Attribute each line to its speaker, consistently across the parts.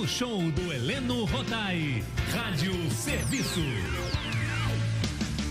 Speaker 1: show do Heleno Rodai. Rádio Serviço.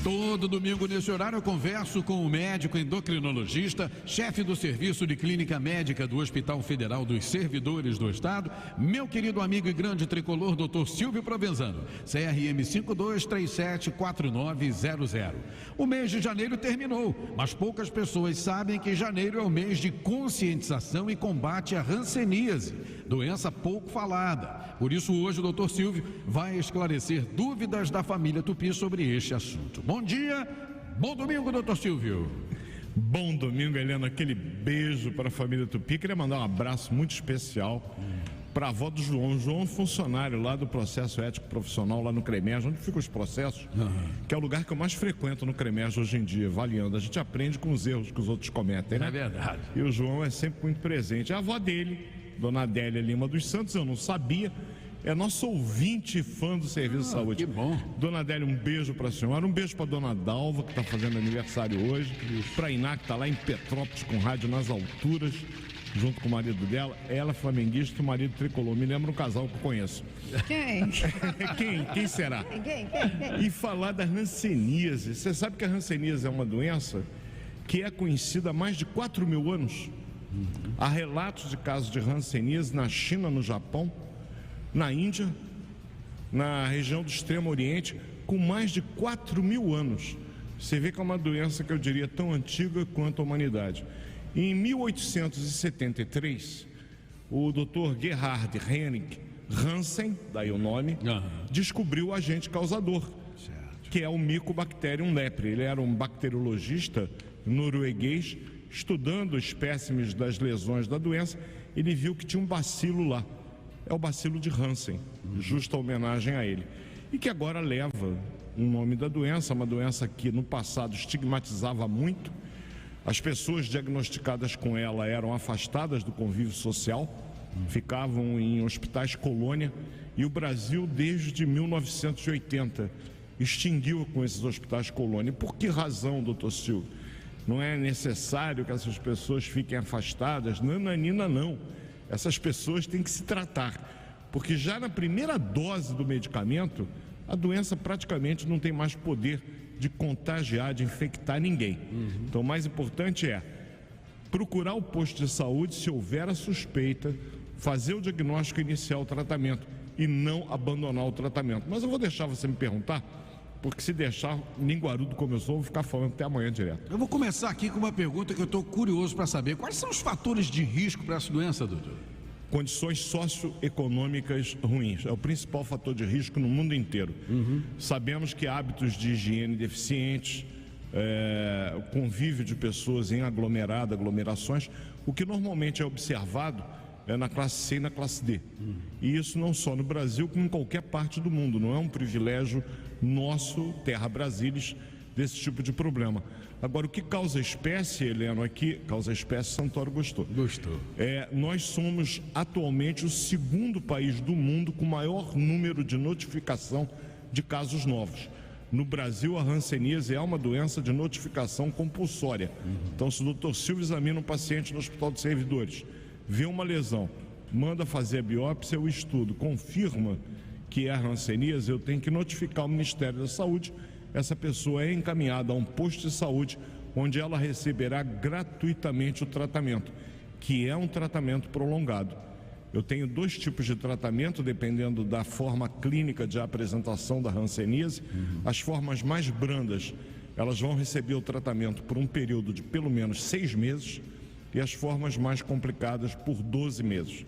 Speaker 2: Todo domingo nesse horário eu converso com o médico endocrinologista, chefe do Serviço de Clínica Médica do Hospital Federal dos Servidores do Estado, meu querido amigo e grande tricolor, Dr. Silvio Provenzano, CRM 52374900. O mês de janeiro terminou, mas poucas pessoas sabem que janeiro é o mês de conscientização e combate à hanseníase, doença pouco falada. Por isso hoje o Dr. Silvio vai esclarecer dúvidas da família Tupi sobre este assunto. Bom dia, bom domingo, doutor Silvio.
Speaker 3: Bom domingo, Helena. Aquele beijo para a família Tupi. Queria mandar um abraço muito especial para a avó do João. João é funcionário lá do processo ético profissional, lá no CREMERG, onde ficam os processos, que é o lugar que eu mais frequento no CREMERG hoje em dia, avaliando. A gente aprende com os erros que os outros cometem, né?
Speaker 2: É verdade.
Speaker 3: E o João é sempre muito presente. A avó dele, dona Adélia Lima dos Santos, eu não sabia, é nosso ouvinte fã do Serviço de Saúde.
Speaker 2: Que bom.
Speaker 3: Dona Adélia, um beijo para a senhora, um beijo para Dona Dalva, que está fazendo aniversário hoje, para a Iná, que está lá em Petrópolis com rádio nas alturas, junto com o marido dela. Ela é flamenguista, o marido tricolor. Me lembra um casal que eu conheço.
Speaker 4: Quem?
Speaker 3: Quem será?
Speaker 4: Quem?
Speaker 3: E falar da hanseníase. Você sabe que a hanseníase é uma doença que é conhecida há mais de 4.000 anos. Há relatos de casos de hanseníase na China, no Japão, na Índia, na região do Extremo Oriente, com mais de 4.000 anos. Você vê que é uma doença que eu diria tão antiga quanto a humanidade. Em 1873, o Dr. Gerhard Henrik Hansen, daí o nome, descobriu o agente causador, que é o Mycobacterium leprae. Ele era um bacteriologista norueguês, estudando espécimes das lesões da doença. Ele viu que tinha um bacilo lá. É o bacilo de Hansen, justa homenagem a ele. E que agora leva o nome da doença, uma doença que no passado estigmatizava muito. As pessoas diagnosticadas com ela eram afastadas do convívio social, ficavam em hospitais colônia, e o Brasil, desde 1980, extinguiu com esses hospitais colônia. Por que razão, doutor Silvio? Não é necessário que essas pessoas fiquem afastadas? Nananina, não. Essas pessoas têm que se tratar, porque já na primeira dose do medicamento, a doença praticamente não tem mais poder de contagiar, de infectar ninguém. Então, o mais importante é procurar o posto de saúde se houver a suspeita, fazer o diagnóstico inicial, o tratamento, e não abandonar o tratamento. Mas eu vou deixar você me perguntar, porque se deixar linguarudo como eu sou, eu vou ficar falando até amanhã direto.
Speaker 2: Eu vou começar aqui com uma pergunta que eu estou curioso para saber. Quais são os fatores de risco para essa doença, doutor?
Speaker 3: Condições socioeconômicas ruins. É o principal fator de risco no mundo inteiro. Sabemos que hábitos de higiene deficientes, o convívio de pessoas em aglomerações, o que normalmente é observado é na classe C e na classe D. E isso não só no Brasil, como em qualquer parte do mundo. Não é um privilégio nosso, Terra Brasilis, desse tipo de problema. Agora, o que causa espécie, Heleno, aqui, causa espécie, Santoro gostou. Nós somos atualmente o segundo país do mundo com maior número de notificação de casos novos. No Brasil, a hanseníase é uma doença de notificação compulsória. Então, se o doutor Silvio examina um paciente no Hospital de Servidores, vê uma lesão, manda fazer a biópsia, o estudo confirma que é a hanseníase, eu tenho que notificar o Ministério da Saúde. Essa pessoa é encaminhada a um posto de saúde, onde ela receberá gratuitamente o tratamento, que é um tratamento prolongado. Eu tenho dois tipos de tratamento, dependendo da forma clínica de apresentação da hanseníase. As formas mais brandas, elas vão receber o tratamento por um período de pelo menos 6 meses, e as formas mais complicadas por 12 meses.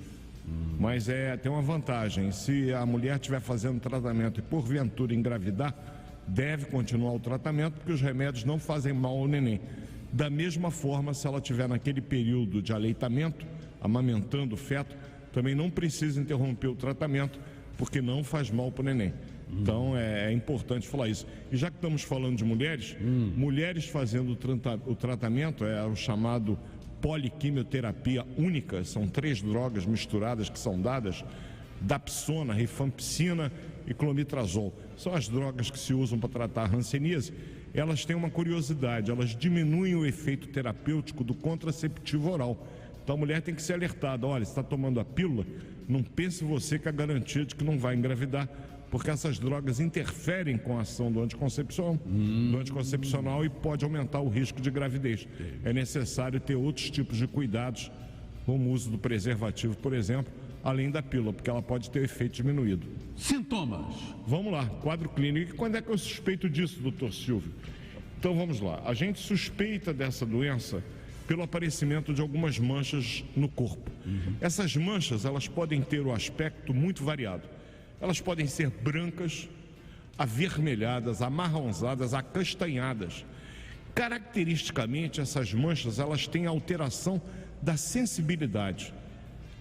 Speaker 3: Mas tem uma vantagem: se a mulher estiver fazendo tratamento e porventura engravidar, deve continuar o tratamento, porque os remédios não fazem mal ao neném. Da mesma forma, se ela estiver naquele período de aleitamento, amamentando o feto, também não precisa interromper o tratamento, porque não faz mal para o neném. Então é importante falar isso. E já que estamos falando de mulheres, mulheres fazendo o tratamento, é o chamado poliquimioterapia única, são 3 drogas misturadas que são dadas: dapsona, rifampicina e clomitrazol. São as drogas que se usam para tratar a hanseníase. Elas têm uma curiosidade: elas diminuem o efeito terapêutico do contraceptivo oral. Então a mulher tem que ser alertada: olha, você está tomando a pílula, não pense você que é a garantia de que não vai engravidar, porque essas drogas interferem com a ação do anticoncepcional e pode aumentar o risco de gravidez. É necessário ter outros tipos de cuidados, como o uso do preservativo, por exemplo, além da pílula, porque ela pode ter efeito diminuído.
Speaker 2: Sintomas.
Speaker 3: Vamos lá, quadro clínico. E quando é que eu suspeito disso, doutor Silvio? Então vamos lá, a gente suspeita dessa doença pelo aparecimento de algumas manchas no corpo. Essas manchas, elas podem ter um aspecto muito variado. Elas podem ser brancas, avermelhadas, amarronzadas, acastanhadas. Caracteristicamente, essas manchas, elas têm alteração da sensibilidade.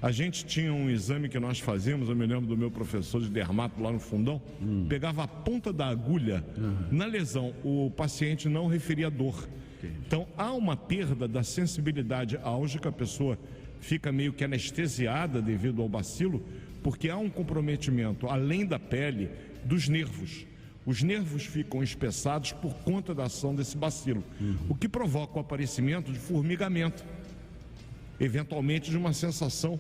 Speaker 3: A gente tinha um exame que nós fazíamos, eu me lembro do meu professor de dermato lá no fundão, pegava a ponta da agulha na lesão, o paciente não referia dor. Então há uma perda da sensibilidade álgica, a pessoa fica meio que anestesiada devido ao bacilo, porque há um comprometimento, além da pele, dos nervos. Os nervos ficam espessados por conta da ação desse bacilo, o que provoca o aparecimento de formigamento, eventualmente de uma sensação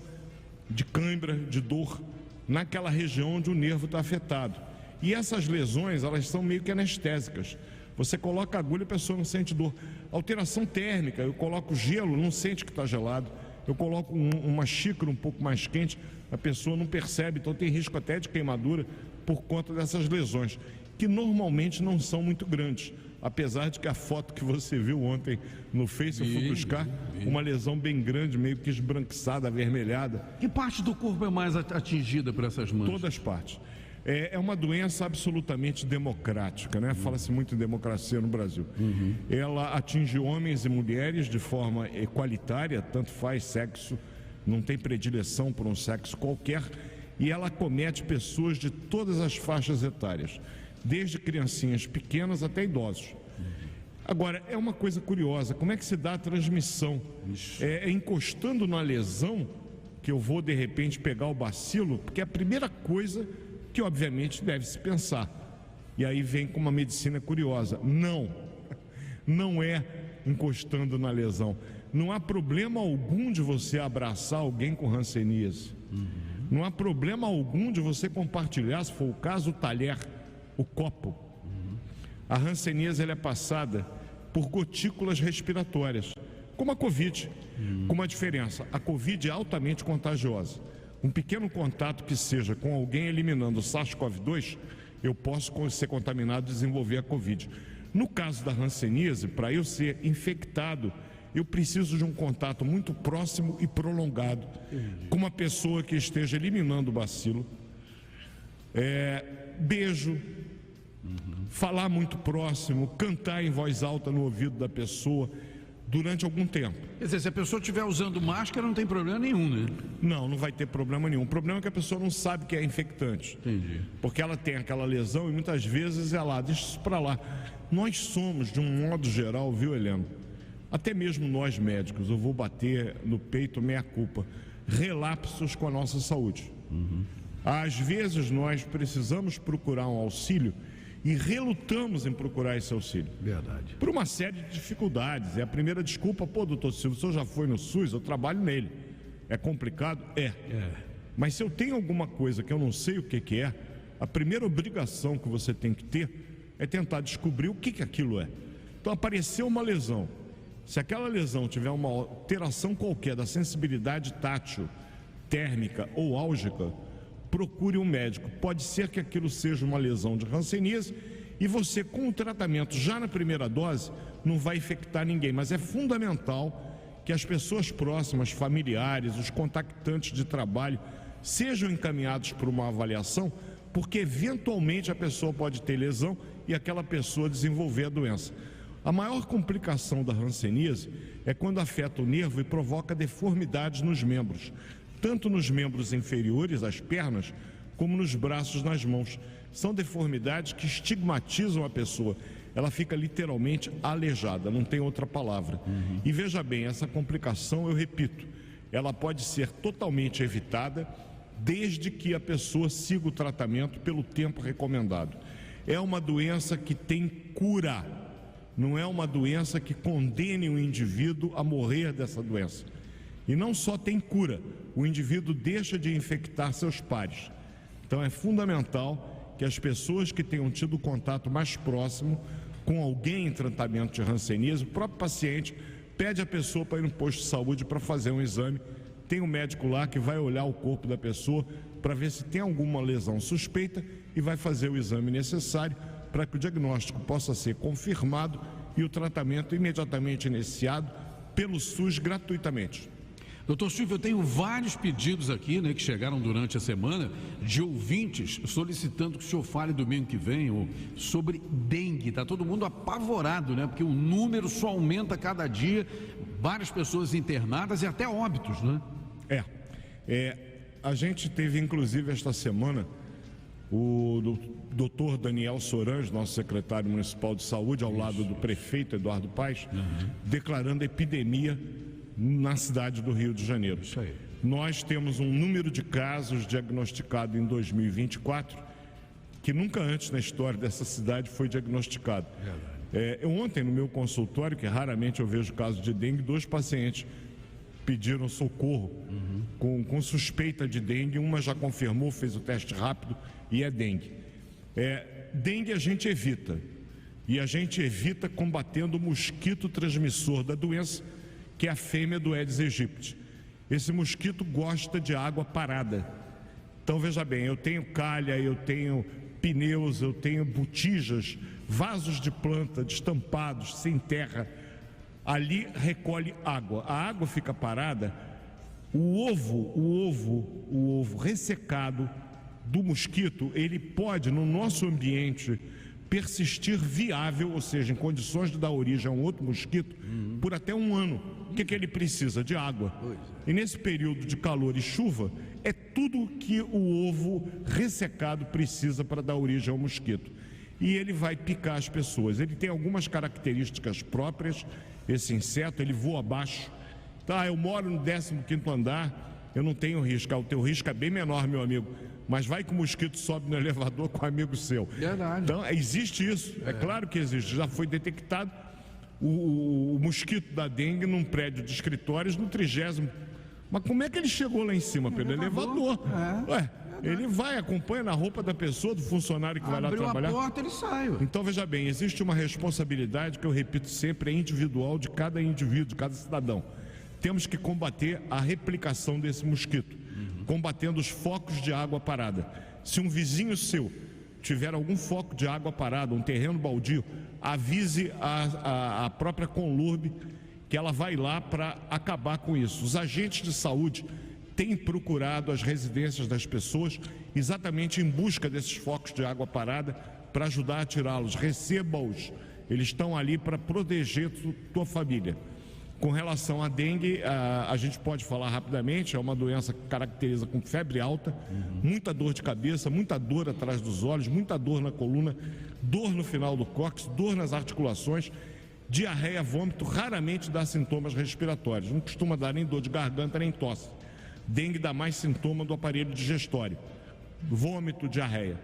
Speaker 3: de cãibra, de dor, naquela região onde o nervo está afetado. E essas lesões, elas são meio que anestésicas. Você coloca a agulha, a pessoa não sente dor. Alteração térmica, eu coloco gelo, não sente que está gelado. Eu coloco uma xícara um pouco mais quente, a pessoa não percebe, então tem risco até de queimadura por conta dessas lesões, que normalmente não são muito grandes. Apesar de que a foto que você viu ontem no Face, eu fui buscar uma lesão bem grande, meio que esbranquiçada, avermelhada.
Speaker 2: Que parte do corpo é mais atingida por essas manchas?
Speaker 3: Todas as partes. É uma doença absolutamente democrática, né? Fala-se muito em democracia no Brasil. Ela atinge homens e mulheres de forma equalitária, tanto faz sexo, não tem predileção por um sexo qualquer, e ela acomete pessoas de todas as faixas etárias, desde criancinhas pequenas até idosos. Agora, é uma coisa curiosa, como é que se dá a transmissão? É encostando na lesão que eu vou de repente pegar o bacilo, porque é a primeira coisa que obviamente deve se pensar. E aí vem com uma medicina curiosa: não é encostando na lesão. Não há problema algum de você abraçar alguém com hanseníase. Não há problema algum de você compartilhar, se for o caso, o talher, o copo. A hanseníase, ela é passada por gotículas respiratórias, como a Covid, com uma diferença: a Covid é altamente contagiosa. Um pequeno contato que seja com alguém eliminando o SARS-CoV-2, eu posso ser contaminado e desenvolver a Covid. No caso da hanseníase, para eu ser infectado, eu preciso de um contato muito próximo e prolongado com uma pessoa que esteja eliminando o bacilo. Beijo, falar muito próximo, cantar em voz alta no ouvido da pessoa durante algum tempo.
Speaker 2: Quer dizer, se a pessoa estiver usando máscara, não tem problema nenhum, né?
Speaker 3: Não vai ter problema nenhum. O problema é que a pessoa não sabe que é infectante.
Speaker 2: Entendi.
Speaker 3: Porque ela tem aquela lesão e muitas vezes ela deixa isso para lá. Nós somos, de um modo geral, viu, Heleno? Até mesmo nós médicos, eu vou bater no peito meia culpa, relapsos com a nossa saúde. Às vezes nós precisamos procurar um auxílio e relutamos em procurar esse auxílio.
Speaker 2: Verdade.
Speaker 3: Por uma série de dificuldades. É a primeira desculpa: pô, doutor Silvio, o senhor já foi no SUS, eu trabalho nele. É complicado? Mas se eu tenho alguma coisa que eu não sei o que é, a primeira obrigação que você tem que ter é tentar descobrir o que aquilo é. Então apareceu uma lesão. Se aquela lesão tiver uma alteração qualquer da sensibilidade tátil, térmica ou álgica, procure um médico. Pode ser que aquilo seja uma lesão de hanseníase e você, com o tratamento já na primeira dose, não vai infectar ninguém. Mas é fundamental que as pessoas próximas, familiares, os contactantes de trabalho sejam encaminhados para uma avaliação, porque eventualmente a pessoa pode ter lesão e aquela pessoa desenvolver a doença. A maior complicação da hanseníase é quando afeta o nervo e provoca deformidades nos membros, tanto nos membros inferiores, as pernas, como nos braços, nas mãos. São deformidades que estigmatizam a pessoa. Ela fica literalmente aleijada, não tem outra palavra. E veja bem, essa complicação, eu repito, ela pode ser totalmente evitada desde que a pessoa siga o tratamento pelo tempo recomendado. É uma doença que tem cura, não é uma doença que condene o indivíduo a morrer dessa doença. E não só tem cura, o indivíduo deixa de infectar seus pares. Então é fundamental que as pessoas que tenham tido contato mais próximo com alguém em tratamento de hanseníase, o próprio paciente pede a pessoa para ir no posto de saúde para fazer um exame. Tem um médico lá que vai olhar o corpo da pessoa para ver se tem alguma lesão suspeita e vai fazer o exame necessário para que o diagnóstico possa ser confirmado e o tratamento imediatamente iniciado pelo SUS gratuitamente.
Speaker 2: Doutor Silvio, eu tenho vários pedidos aqui, né, que chegaram durante a semana, de ouvintes solicitando que o senhor fale domingo que vem sobre dengue. Está todo mundo apavorado, né? Porque o número só aumenta a cada dia, várias pessoas internadas e até óbitos, né?
Speaker 3: A gente teve, inclusive, esta semana, o doutor Daniel Sorange, nosso secretário municipal de saúde, ao lado do prefeito Eduardo Paes, declarando epidemia na cidade do Rio de Janeiro.
Speaker 2: Isso aí.
Speaker 3: Nós temos um número de casos diagnosticado em 2024 que nunca antes na história dessa cidade foi diagnosticado. Ontem, no meu consultório, que raramente eu vejo casos de dengue, 2 pacientes pediram socorro com suspeita de dengue. Uma já confirmou, fez o teste rápido e é dengue. Dengue a gente evita, e a gente evita combatendo o mosquito transmissor da doença, que é a fêmea do Aedes aegypti. Esse mosquito gosta de água parada. Então veja bem, eu tenho calha, eu tenho pneus, eu tenho botijas, vasos de planta destampados, sem terra. Ali recolhe água. A água fica parada, o ovo ressecado do mosquito, ele pode, no nosso ambiente, persistir viável, ou seja, em condições de dar origem a um outro mosquito, por até 1 ano. O que ele precisa? De água. E nesse período de calor e chuva, é tudo que o ovo ressecado precisa para dar origem ao mosquito. E ele vai picar as pessoas. Ele tem algumas características próprias, esse inseto, ele voa abaixo. Tá, eu moro no 15º andar, eu não tenho risco. O teu risco é bem menor, meu amigo. Mas vai que o mosquito sobe no elevador com um amigo seu.
Speaker 2: Verdade.
Speaker 3: Então, existe isso. É claro que existe. Já foi detectado o mosquito da dengue num prédio de escritórios no 30º. Mas como é que ele chegou lá em cima? Pelo elevador. Ele vai, acompanha na roupa da pessoa, do funcionário que vai lá trabalhar.
Speaker 2: Abriu a porta, ele sai.
Speaker 3: Então, veja bem, existe uma responsabilidade que eu repito sempre, é individual de cada indivíduo, de cada cidadão. Temos que combater a replicação desse mosquito, combatendo os focos de água parada. Se um vizinho seu tiver algum foco de água parada, um terreno baldio, avise a própria Conlurb que ela vai lá para acabar com isso. Os agentes de saúde têm procurado as residências das pessoas exatamente em busca desses focos de água parada para ajudar a tirá-los. Receba-os, eles estão ali para proteger tua família. Com relação à dengue, a gente pode falar rapidamente, é uma doença que caracteriza com febre alta, muita dor de cabeça, muita dor atrás dos olhos, muita dor na coluna, dor no final do cóccix, dor nas articulações, diarreia, vômito, raramente dá sintomas respiratórios, não costuma dar nem dor de garganta nem tosse. Dengue dá mais sintoma do aparelho digestório, vômito, diarreia,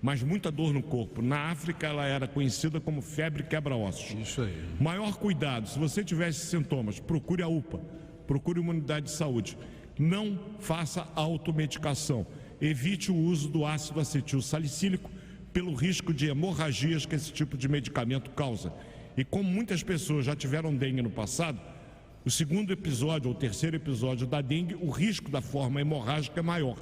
Speaker 3: mas muita dor no corpo. Na África ela era conhecida como febre quebra-ossos.
Speaker 2: Isso aí.
Speaker 3: Maior cuidado, se você tiver esses sintomas, procure a UPA, procure uma unidade de saúde. Não faça automedicação. Evite o uso do ácido acetil salicílico pelo risco de hemorragias que esse tipo de medicamento causa. E como muitas pessoas já tiveram dengue no passado, o 2º episódio ou 3º episódio da dengue, o risco da forma hemorrágica é maior.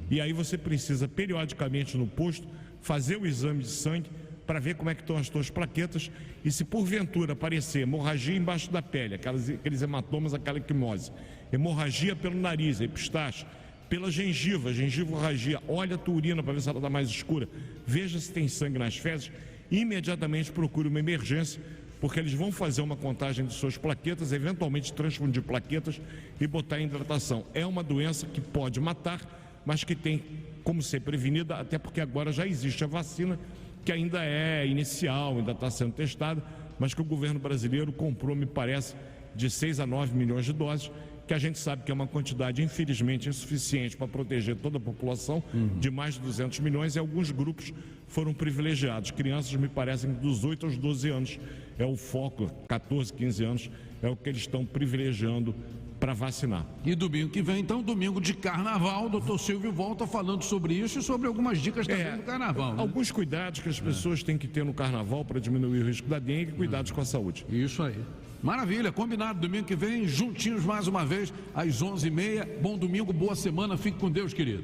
Speaker 3: E aí você precisa periodicamente no posto fazer o exame de sangue para ver como é que estão as tuas plaquetas e se porventura aparecer hemorragia embaixo da pele, aqueles hematomas, aquela equimose, hemorragia pelo nariz, epistaxe, pela gengiva, gengivorragia, olha a tua urina para ver se ela está mais escura, veja se tem sangue nas fezes, imediatamente procure uma emergência, porque eles vão fazer uma contagem de suas plaquetas, eventualmente transfundir plaquetas e botar em hidratação. É uma doença que pode matar, mas que tem como ser prevenida, até porque agora já existe a vacina, que ainda é inicial, ainda está sendo testada, mas que o governo brasileiro comprou, me parece, de 6 a 9 milhões de doses, que a gente sabe que é uma quantidade, infelizmente, insuficiente para proteger toda a população, de mais de 200 milhões, e alguns grupos foram privilegiados. Crianças, me parecem, dos 8 aos 12 anos é o foco, 14, 15 anos, é o que eles estão privilegiando para vacinar.
Speaker 2: E domingo que vem, então, domingo de carnaval, o doutor Silvio volta falando sobre isso e sobre algumas dicas também do carnaval. Né?
Speaker 3: Alguns cuidados que as pessoas têm que ter no carnaval para diminuir o risco da dengue e cuidados com a saúde.
Speaker 2: Isso aí. Maravilha, combinado, domingo que vem, juntinhos mais uma vez, às 11h30. Bom domingo, boa semana, fique com Deus, querido.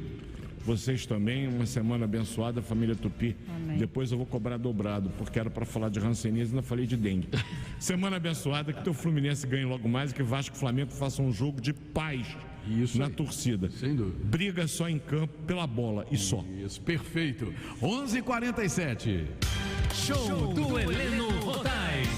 Speaker 3: Vocês também, uma semana abençoada, família Tupi.
Speaker 4: Amém.
Speaker 3: Depois eu vou cobrar dobrado, porque era para falar de ranceníase e ainda falei de dengue. Semana abençoada, que teu Fluminense ganhe logo mais e que Vasco e Flamengo façam um jogo de paz na torcida.
Speaker 2: Sem dúvida.
Speaker 3: Briga só em campo pela bola e só.
Speaker 2: Isso, perfeito. 11h47.
Speaker 1: Show do Heleno Rotai.